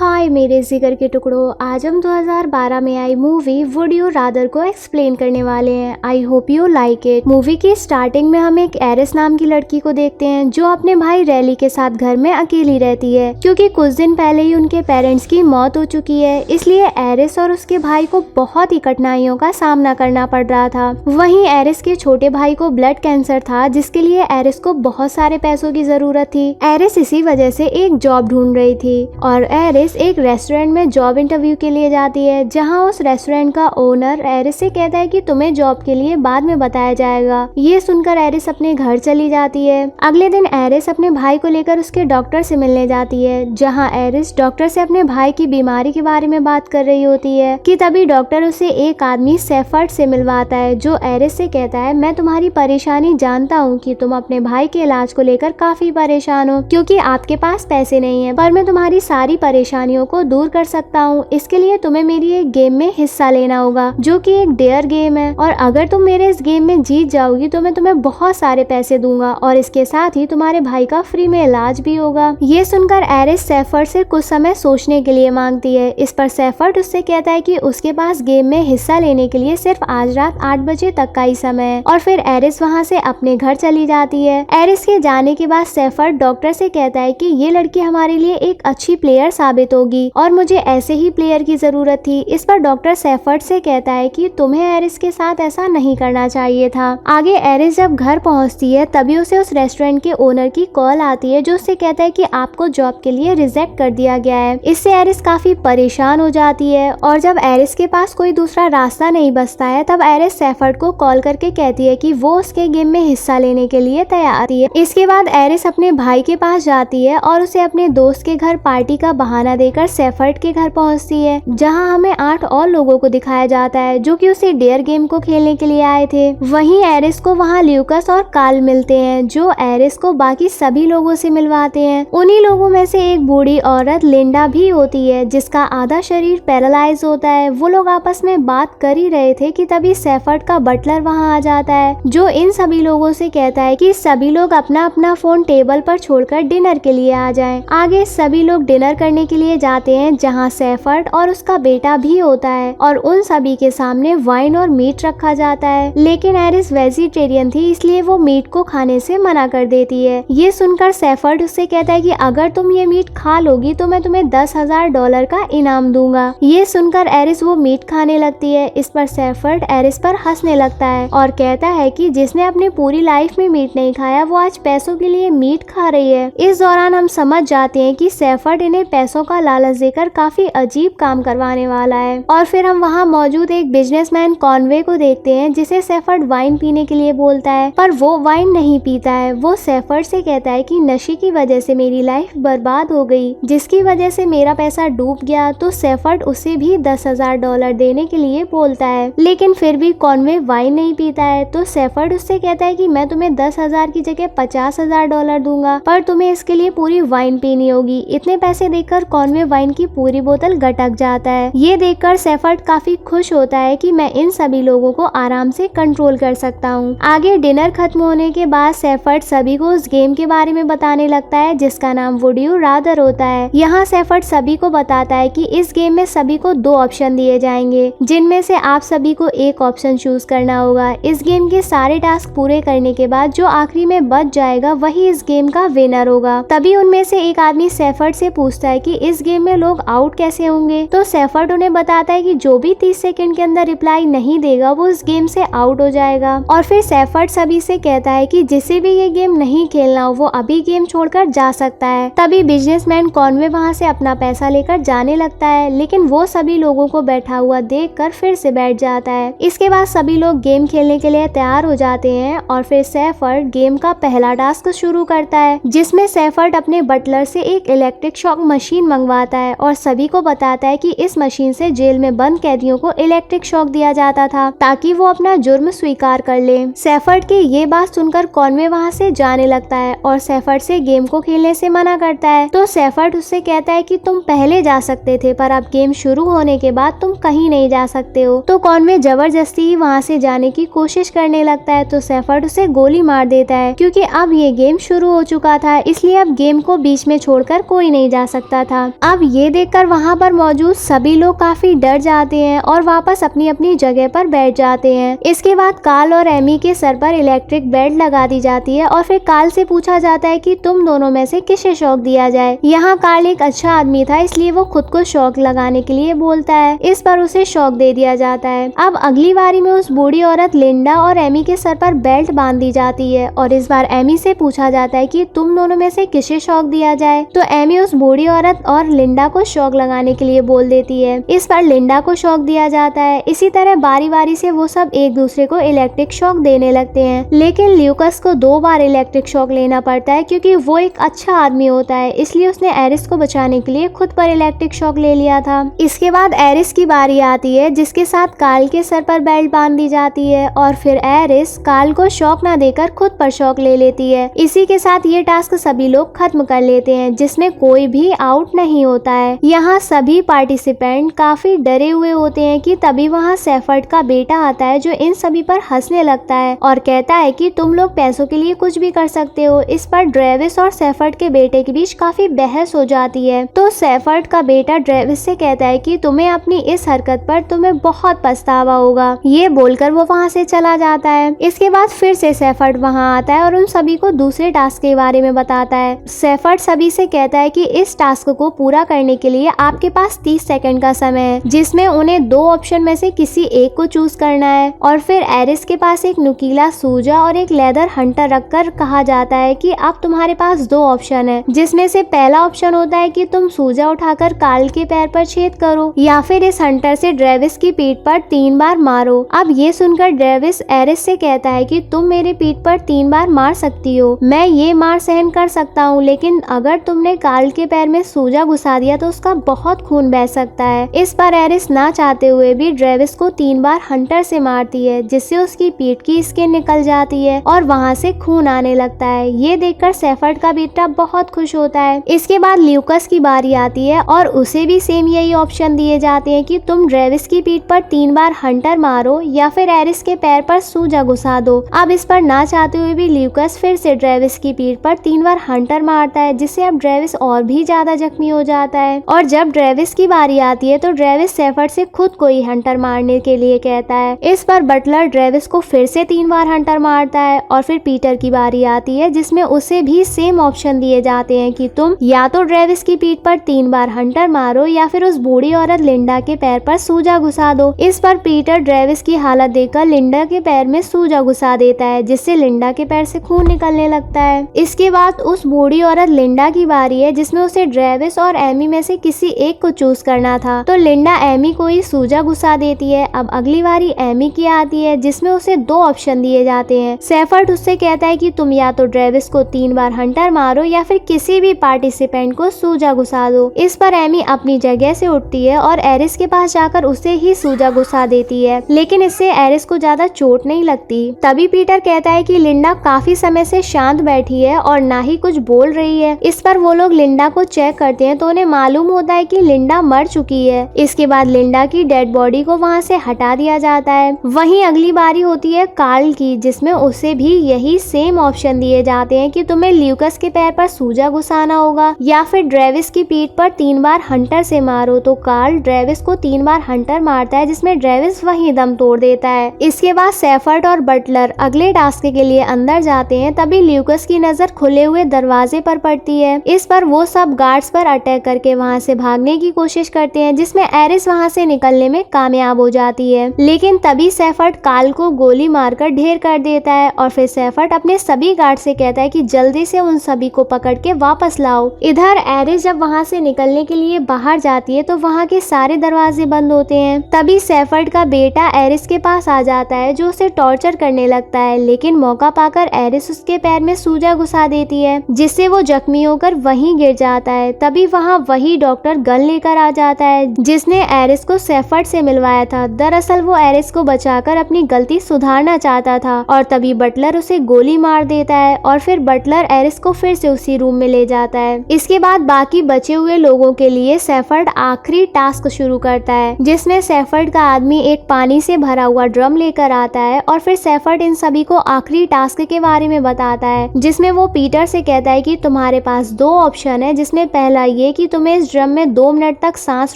हाय मेरे जिगर के टुकड़ों, आज हम 2012 में आई मूवी वुड यू रादर को एक्सप्लेन करने वाले हैं। I hope you like it. Movie की स्टार्टिंग में हम एक एरिस नाम की लड़की को देखते हैं जो अपने भाई रैली के साथ घर में अकेली रहती है, क्योंकि कुछ दिन पहले ही उनके पेरेंट्स की मौत हो चुकी है। इसलिए एरिस और उसके भाई को बहुत ही कठिनाइयों का सामना करना पड़ रहा था। वहीं एरिस के छोटे भाई को ब्लड कैंसर था, जिसके लिए एरिस को बहुत सारे पैसों की जरूरत थी। एरिस इसी वजह से एक जॉब ढूंढ रही थी और एरिस एक रेस्टोरेंट में जॉब इंटरव्यू के लिए जाती है, जहां उस रेस्टोरेंट का ओनर एरिस से कहता है कि तुम्हें जॉब के लिए बाद में बताया जाएगा। ये सुनकर एरिस अपने घर चली जाती है। अगले दिन एरिस अपने भाई को लेकर उसके डॉक्टर से मिलने जाती है, जहां एरिस डॉक्टर से अपने भाई की बीमारी के बारे में बात कर रही होती है कि तभी डॉक्टर उसे एक आदमी सेफर्ड से मिलवाता है, जो एरिस से कहता है मैं तुम्हारी परेशानी जानता हूँ कि तुम अपने भाई के इलाज को लेकर काफी परेशान हो, क्योंकि आपके पास पैसे नहीं है, पर मैं तुम्हारी सारी परेशानियों को दूर कर सकता हूँ। इसके लिए तुम्हें मेरी एक गेम में हिस्सा लेना होगा, जो कि एक डेयर गेम है, और अगर तुम मेरे इस गेम में जीत जाओगी तो मैं तुम्हें बहुत सारे पैसे दूंगा और इसके साथ ही तुम्हारे भाई का फ्री में इलाज भी होगा। ये सुनकर एरिस सेफर्ड से कुछ समय सोचने के लिए मांगती है। इस पर सेफर्ड उससे कहता है कि उसके पास गेम में हिस्सा लेने के लिए सिर्फ आज रात 8 बजे तक का ही समय है, और फिर एरिस वहाँ से अपने घर चली जाती है। एरिस के जाने के बाद सेफर्ड डॉक्टर से कहता है कि ये लड़की हमारे लिए एक अच्छी प्लेयर साबित होगी और मुझे ऐसे ही प्लेयर की जरूरत थी। इस पर डॉक्टर सेफर्ड से कहता है कि तुम्हें एरिस के साथ ऐसा नहीं करना चाहिए था। आगे एरिस जब घर पहुंचती है तभी उसे उस रेस्टोरेंट के ओनर की कॉल आती है, जो उससे कहता है कि आपको जॉब के लिए रिजेक्ट कर दिया गया है। इससे एरिस काफी परेशान हो जाती है और जब एरिस के पास कोई दूसरा रास्ता नहीं बचता है तब एरिस सेफर्ड को कॉल करके कहती है कि वो उसके गेम में हिस्सा लेने के लिए तैयार है। इसके बाद एरिस अपने भाई के पास जाती है और उसे अपने दोस्त के घर पार्टी का बहाना देकर सेफर्ड के घर पहुंचती है, जहां हमें 8 और लोगों को दिखाया जाता है जो कि उसे डेयर गेम को खेलने के लिए आए थे। वहीं एरिस को वहां ल्यूकस और कार्ल मिलते हैं, जो एरिस को बाकी सभी लोगों से मिलवाते हैं। उन्हीं लोगों में से एक बूढ़ी औरत लिंडा भी होती है, जिसका आधा शरीर पैरालाइज होता है। वो लोग आपस में बात कर ही रहे थे कि तभी सेफर्ड का बटलर वहां आ जाता है, जो इन सभी लोगों से कहता है कि सभी लोग अपना अपना फोन टेबल पर छोड़कर डिनर के लिए आ जाएं। आगे सभी लोग डिनर करने के लिए जाते हैं, जहां सेफर्ड और उसका बेटा भी होता है और उन सभी के सामने वाइन और मीट रखा जाता है। लेकिन एरिस वेजिटेरियन थी, इसलिए वो मीट को खाने से मना कर देती है। ये सुनकर सेफर्ड उससे कहता है कि अगर तुम ये मीट खा लोगी तो मैं तुम्हें $10,000 का इनाम दूंगा। ये सुनकर एरिस वो मीट खाने लगती है। इस पर सेफर्ड एरिस पर हंसने लगता है और कहता है कि जिसने अपनी पूरी लाइफ में मीट नहीं खाया वो आज पैसों के लिए मीट खा रही है। इस दौरान हम समझ जाते हैं कि सेफर्ड इन्हें पैसों का लालच देकर काफी अजीब काम करवाने वाला है। और फिर हम वहाँ मौजूद एक बिजनेसमैन कॉनवे को देखते हैं, जिसे सेफर्ड वाइन पीने के लिए बोलता है, पर वो वाइन नहीं पीता है। वो सेफर्ड से कहता है कि नशे की वजह से मेरी लाइफ बर्बाद हो गई, जिसकी वजह से मेरा पैसा डूब गया। तो सेफर्ड उसे भी $10,000 देने के लिए बोलता है, लेकिन फिर भी कॉनवे वाइन नहीं पीता है। तो सेफर्ड उससे कहता है कि मैं तुम्हें 10,000 की जगह $50,000 दूंगा, पर तुम्हें इसके लिए पूरी वाइन पीनी होगी। इतने पैसे देकर कॉनवे वाइन की पूरी बोतल गटक जाता है। ये देखकर सेफर्ड काफी खुश होता है कि मैं इन सभी लोगों को आराम से कंट्रोल कर सकता हूँ। आगे डिनर खत्म होने के बाद सेफर्ड सभी को उस गेम के बारे में बताने लगता है, जिसका नाम वुड यू रादर होता है। यहाँ सेफर्ड सभी को बताता है कि इस गेम में सभी को 2 ऑप्शन दिए जाएंगे, जिनमें से आप सभी को एक ऑप्शन चूज करना होगा। इस गेम के सारे टास्क पूरे करने के बाद जो आखिरी में बच जाएगा वही इस गेम का विनर होगा। तभी उनमें से एक आदमी सेफर्ड से पूछता है कि इस गेम में लोग आउट कैसे होंगे। तो सेफर्ड उन्हें बताता है कि जो भी 30 सेकंड के अंदर रिप्लाई नहीं देगा वो इस गेम से आउट हो जाएगा। और फिर सेफर्ड सभी से कहता है कि जिसे भी ये गेम नहीं खेलना हो वो अभी गेम छोड़कर जा सकता है। तभी बिजनेसमैन कॉनवे वहाँ से अपना पैसा लेकर जाने लगता है, लेकिन वो सभी लोगों को बैठा हुआ देखकर फिर से बैठ जाता है। इसके बाद सभी लोग गेम खेलने के लिए तैयार हो जाते हैं और फिर सेफर्ड गेम का पहला टास्क शुरू करता है, जिसमें सेफर्ड अपने बटलर से एक इलेक्ट्रिक शॉक मशीन मंगवाता है और सभी को बताता है कि इस मशीन से जेल में बंद कैदियों को इलेक्ट्रिक शॉक दिया जाता था ताकि वो अपना जुर्म स्वीकार कर ले। सेफर्ड की ये बात सुनकर कॉनवे वहाँ से जाने लगता है और सेफर्ड से गेम को खेलने से मना करता है। तो सेफर्ड उससे कहता है कि तुम पहले जा सकते थे, पर अब गेम शुरू होने के बाद तुम कहीं नहीं जा सकते हो। तो कॉनवे जबरदस्ती वहाँ से जाने की कोशिश करने लगता है, तो सेफर्ड उसे गोली मार देता है, क्योंकि अब ये गेम शुरू हो चुका था, इसलिए अब गेम को बीच में छोड़कर कोई नहीं जा सकता था। अब ये देखकर वहाँ पर मौजूद सभी लोग काफी डर जाते हैं और वापस अपनी अपनी जगह पर बैठ जाते हैं। इसके बाद कार्ल और एमी के सर पर इलेक्ट्रिक बेल्ट लगा दी जाती है और फिर कार्ल से पूछा जाता है कि तुम दोनों में से किसे शॉक दिया जाए। यहाँ कार्ल एक अच्छा आदमी था, इसलिए वो खुद को शॉक लगाने के लिए बोलता है। इस पर उसे शॉक दे दिया जाता है। अब अगली बारी में उस बूढ़ी औरत लिंडा और एमी के सर पर बेल्ट बांध दी जाती है और इस बार एमी से पूछा जाता है कि तुम दोनों में से किसे शॉक दिया जाए। तो एमी उस बूढ़ी औरत और लिंडा को शॉक लगाने के लिए बोल देती है। इस पर लिंडा को शॉक दिया जाता है। इसी तरह बारी बारी से वो सब एक दूसरे को इलेक्ट्रिक शॉक देने लगते हैं, लेकिन ल्यूकस को 2 बार इलेक्ट्रिक शॉक लेना पड़ता है क्योंकि वो एक अच्छा आदमी होता है, इसलिए उसने एरिस को बचाने के लिए खुद पर इलेक्ट्रिक शॉक ले लिया था। इसके बाद एरिस की बारी आती है, जिसके साथ कार्ल के सर पर बेल्ट बांध दी जाती है और फिर एरिस कार्ल को शॉक न देकर खुद पर शॉक ले लेती है। इसी के साथ ये टास्क सभी लोग खत्म कर लेते हैं, जिसमें कोई भी आउट नहीं होता है। यहाँ सभी पार्टिसिपेंट काफी डरे हुए होते हैं कि तभी वहाँ सेफर्ड का बेटा आता है, जो इन सभी पर हंसने लगता है और कहता है कि तुम लोग पैसों के लिए कुछ भी कर सकते हो। इस पर ड्रेविस और सेफर्ड के बेटे के बीच काफी बहस हो जाती है। तो सेफर्ड का बेटा ड्रेविस से कहता है कि तुम्हें अपनी इस हरकत पर तुम्हें बहुत पछतावा होगा। ये बोलकर वो वहाँ से चला जाता है। इसके बाद फिर से सेफर्ड वहाँ आता है और उन सभी को दूसरे टास्क के बारे में बताता है। सेफर्ड सभी से कहता है कि इस टास्क को पूरा करने के लिए आपके पास 30 सेकंड का समय है, जिसमें उन्हें 2 ऑप्शन में से किसी एक को चूज करना है। और फिर एरिस के पास एक नुकीला सूजा और एक लेदर हंटर रखकर कहा जाता है कि अब तुम्हारे पास 2 ऑप्शन है, जिसमें से पहला ऑप्शन होता है कि तुम सूजा उठाकर कार्ल के पैर पर छेद करो या फिर इस हंटर से ड्रेविस की पीठ पर 3 बार मारो। अब ये सुनकर ड्रेविस एरिस से कहता है कि तुम मेरे पीठ पर 3 बार मार सकती हो, मैं ये मार सहन कर सकता हूँ, लेकिन अगर तुमने कार्ल के पैर में सूजा घुसा दिया तो उसका बहुत खून बह सकता है। इस पर एरिस ना चाहते हुए भी ड्रेविस को 3 बार हंटर से मारती है, जिससे उसकी पीठ की स्किन निकल जाती है और वहाँ से खून आने लगता है। ये देखकर सेफर्ड का बेटा बहुत खुश होता है। इसके बाद ल्यूकस की बारी आती है और उसे भी सेम यही ऑप्शन दिए जाते हैं कि तुम ड्रेविस की पीठ पर 3 बार हंटर मारो या फिर एरिस के पैर पर सूजा घुसा दो। अब इस पर ना चाहते हुए भी ल्यूकस फिर से ड्रेविस की पीठ पर 3 बार हंटर मारता है, जिससे अब ड्रेविस और भी ज्यादा जख्मी हो जाता है। और जब ड्रेविस की बारी आती है तो ड्रेविस सेफर्ड से खुद को ही हंटर मारने के लिए कहता है। इस पर बटलर ड्रेविस को फिर से 3 बार हंटर मारता है और फिर पीटर की बारी आती है, जिसमें उसे भी सेम ऑप्शन दिए जाते हैं कि तुम या तो ड्रेविस की पीठ पर 3 बार हंटर मारो या फिर उस बूढ़ी औरत लिंडा के पैर पर सूजा घुसा दो। इस पर पीटर ड्रेविस की हालत देखकर लिंडा के पैर में सूजा घुसा देता है, जिससे लिंडा के पैर से खून निकलने लगता है। इसके बाद उस बूढ़ी औरत लिंडा की बारी है, जिसमें उसे ड्रेविस और एमी में से किसी एक को चूज करना था। तो लिंडा एमी को ही सूजा घुसा देती है। अब अगली बारी एमी की आती है, जिसमें उसे 2 ऑप्शन दिए जाते हैं। सेफर्ड उससे कहता है कि तुम या तो ड्रेविस को 3 बार हंटर मारो या फिर किसी भी पार्टिसिपेंट को सूजा घुसा दो। इस पर एमी अपनी जगह से उठती है और एरिस के पास जाकर उसे ही सूजा घुसा देती है, लेकिन इससे एरिस को ज्यादा चोट नहीं लगती। तभी पीटर कहता है कि लिंडा काफी समय से शांत बैठी है और ना ही कुछ बोल रही है। इस पर वो लोग लिंडा को चेक करते हैं तो उन्हें मालूम होता है कि लिंडा मर चुकी है। इसके बाद लिंडा की डेड बॉडी को वहाँ से हटा दिया जाता है। वहीं अगली बारी होती है कार्ल की, जिसमें उसे भी यही सेम ऑप्शन दिए जाते हैं कि तुम्हें ल्यूकस के पैर पर सूजा घुसाना होगा या फिर ड्रेविस की पीठ पर 3 बार हंटर से मारो। तो कार्ल ड्रेविस को 3 बार हंटर मारता है, जिसमें ड्रेविस वहीं दम तोड़ देता है। इसके बाद सेफर्ड और बटलर अगले टास्क के लिए अंदर जाते हैं। तभी ल्यूकस की नजर खुले हुए दरवाजे पर पड़ती है। इस पर वो सब गार्ड्स पर अटैक करके वहाँ से भागने की कोशिश करते हैं, जिसमें एरिस वहाँ से निकलने में कामयाब हो जाती है। लेकिन तभी सेफर्ड कार्ल को गोली मारकर ढेर कर देता है और फिर सेफर्ड अपने सभी गार्ड से कहता है कि जल्दी से उन सभी को पकड़ के वापस लाओ। इधर एरिस जब वहाँ से निकलने के लिए बाहर जाती है तो वहाँ के सारे दरवाजे बंद होते हैं। तभी सेफर्ड का बेटा एरिस के पास आ जाता है, जो उसे टॉर्चर करने लगता है, लेकिन मौका पाकर एरिस उसके पैर में सूजा घुसा देती है, जिससे वो जख्मी होकर वहीं गिर जाता है। तभी वहाँ वही डॉक्टर गन लेकर आ जाता है, जिसने एरिस को सेफर्ड से मिलवाया था। दरअसल वो एरिस को बचाकर अपनी गलती सुधारना चाहता था और तभी बटलर उसे गोली मार देता है और फिर बटलर एरिस को फिर से उसी रूम में ले जाता है। इसके बाद बाकी बचे हुए लोगों के लिए सेफर्ड आखिरी टास्क शुरू करता है, जिसमें सेफर्ड का आदमी एक पानी से भरा हुआ ड्रम लेकर आता है और फिर सेफर्ड इन सभी को आखिरी टास्क के बारे में बताता है, जिसमें वो पीटर से कहता है कि तुम्हारे पास 2 ऑप्शन है, जिसमें पहला ये कि तुम्हें इस ड्रम में 2 मिनट तक सांस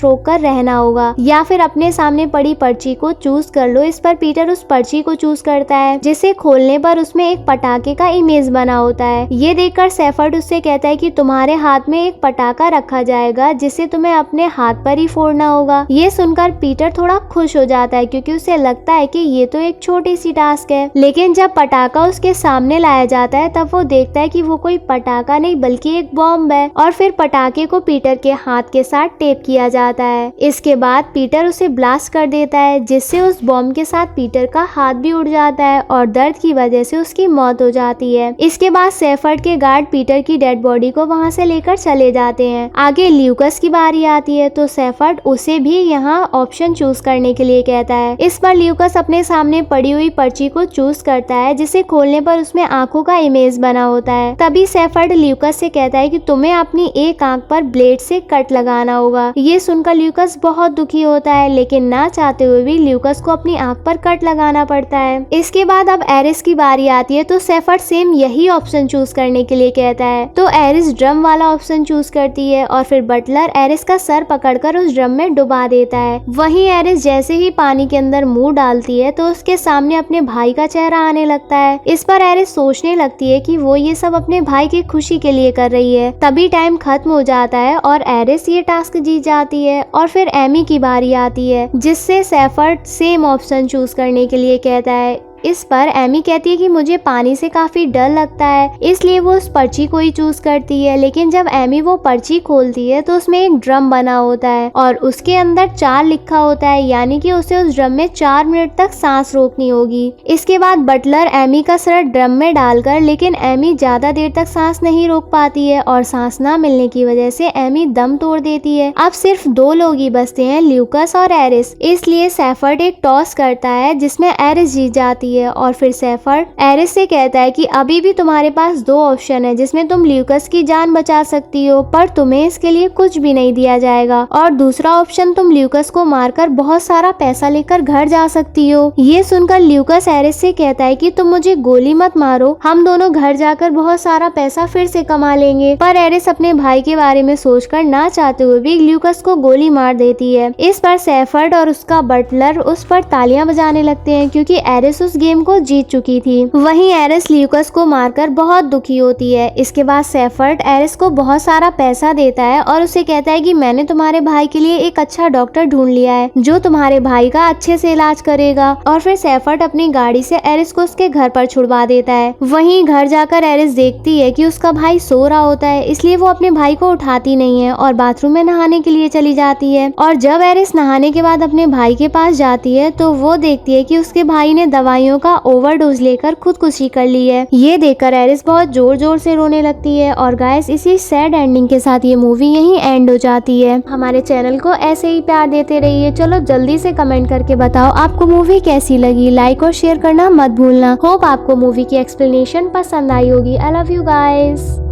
रोककर रहना होगा या फिर अपने सामने पड़ी पर्ची को चूज कर लो। इस पर पीटर उस पर्ची को चूज करता है जिसे खोलने पर उसमें एक पटाखे का इमेज बना होता है। ये देखकर सेफर्ड उससे कहता है कि तुम्हारे हाथ में एक पटाखा रखा जाएगा जिसे तुम्हें अपने हाथ पर ही फोड़ना होगा। ये सुनकर पीटर थोड़ा खुश हो जाता है क्योंकि उसे लगता है कि ये तो एक छोटी सी टास्क है। लेकिन जब पटाखा उसके सामने लाया जाता है तब वो देखता है कि वो कोई पटाखा नहीं बल्कि एक बॉम्ब है और फिर पटाखे को पीटर के हाथ के साथ टेप किया जाता है। इसके बाद पीटर उसे ब्लास्ट कर देता है जिससे उस बॉम्ब के साथ पीटर का हाथ भी उड़ जाता है और दर्द की वजह से उसकी मौत हो जाती है। इसके बाद सेफर्ड के गार्ड पीटर की डेड बॉडी को वहां से लेकर चले जाते हैं। आगे ल्यूकस की बारी आती है तो सेफर्ड उसे भी यहाँ ऑप्शन चूज करने के लिए कहता है। इस पर ल्यूकस अपने सामने पड़ी हुई पर्ची को चूज करता है जिसे खोलने पर उसमें आंखों का इमेज बना होता है। तभी सेफर्ड ल्यूकस से कहता है कि तुम्हें अपनी एक आंख पर ब्लेड से कट लगाना होगा। ये सुनकर ल्यूकस बहुत दुखी होता है लेकिन ना चाहते हुए भी ल्यूकस को अपनी आंख पर कट लगाना पड़ता है। इसके बाद अब एरिस की बारी आती है तो सेफर्ड सेम यही ऑप्शन चूज करने के लिए कहता है तो एरिस ड्रम वाला ऑप्शन चूज करती है और फिर बटलर एरिस का सर पकड़कर उस ड्रम में डुबा देता है। वहीं एरिस जैसे ही पानी के अंदर मुंह डालती है तो उसके सामने अपने भाई का चेहरा आने लगता है। इस पर एरिस सोचने लगती है कि वो ये सब अपने भाई की खुशी के लिए कर रही है। तभी टाइम खत्म हो जाता है और एरिस ये टास्क जीत जाती है और फिर एमी की बारी आती है जिससे सेफर्ड सेम ऑप्शन चूज करने के लिए कहता है। इस पर एमी कहती है कि मुझे पानी से काफी डर लगता है इसलिए वो उस पर्ची को ही चूज करती है। लेकिन जब एमी वो पर्ची खोलती है तो उसमें एक ड्रम बना होता है और उसके अंदर 4 लिखा होता है यानी कि उसे उस ड्रम में 4 मिनट तक सांस रोकनी होगी। इसके बाद बटलर एमी का सर ड्रम में डालकर लेकिन एमी ज्यादा देर तक सांस नहीं रोक पाती है और सांस ना मिलने की वजह से एमी दम तोड़ देती है। अब सिर्फ 2 लोग ही बचते हैं, ल्यूकस और एरिस। इसलिए सेफर्ड एक टॉस करता है जिसमें एरिस जीत जाती है और फिर सेफर्ड एरिस से कहता है कि अभी भी तुम्हारे पास 2 ऑप्शन है जिसमें तुम ल्यूकस की जान बचा सकती हो पर तुम्हें इसके लिए कुछ भी नहीं दिया जाएगा और दूसरा ऑप्शन तुम ल्यूकस को मारकर बहुत सारा पैसा लेकर घर जा सकती हो। ये सुनकर ल्यूकस एरिस से कहता है कि तुम मुझे गोली मत मारो, हम दोनों घर जाकर बहुत सारा पैसा फिर से कमा लेंगे। पर एरिस अपने भाई के बारे में सोचकर ना चाहते हुए भी ल्यूकस को गोली मार देती है। इस पर सेफर्ड और उसका बटलर उस पर तालियां बजाने लगते हैं क्योंकि एरिस उस गेम को जीत चुकी थी। वहीं एरिस ल्यूकस को मारकर बहुत दुखी होती है। इसके बाद सेफर्ड एरिस को बहुत सारा पैसा देता है और उसे कहता है कि मैंने तुम्हारे भाई के लिए एक अच्छा डॉक्टर ढूंढ लिया है जो तुम्हारे भाई का अच्छे से इलाज करेगा। और फिर सेफर्ड अपनी गाड़ी से एरिस को उसके घर पर छुड़वा देता है। वहीं घर जाकर एरिस देखती है कि उसका भाई सो रहा होता है इसलिए वो अपने भाई को उठाती नहीं है और बाथरूम में नहाने के लिए चली जाती है। और जब एरिस नहाने के बाद अपने भाई के पास जाती है तो वो देखती है कि उसके भाई ने दवाइयों का ओवरडोज लेकर खुदकुशी कर ली है। ये देखकर एरिस बहुत जोर जोर से रोने लगती है। और गाइस इसी सैड एंडिंग के साथ ये मूवी यहीं एंड हो जाती है। हमारे चैनल को ऐसे ही प्यार देते रहिए। चलो जल्दी से कमेंट करके बताओ आपको मूवी कैसी लगी। लाइक और शेयर करना मत भूलना। होप आपको मूवी की एक्सप्लेनेशन पसंद आई होगी। I love you guys.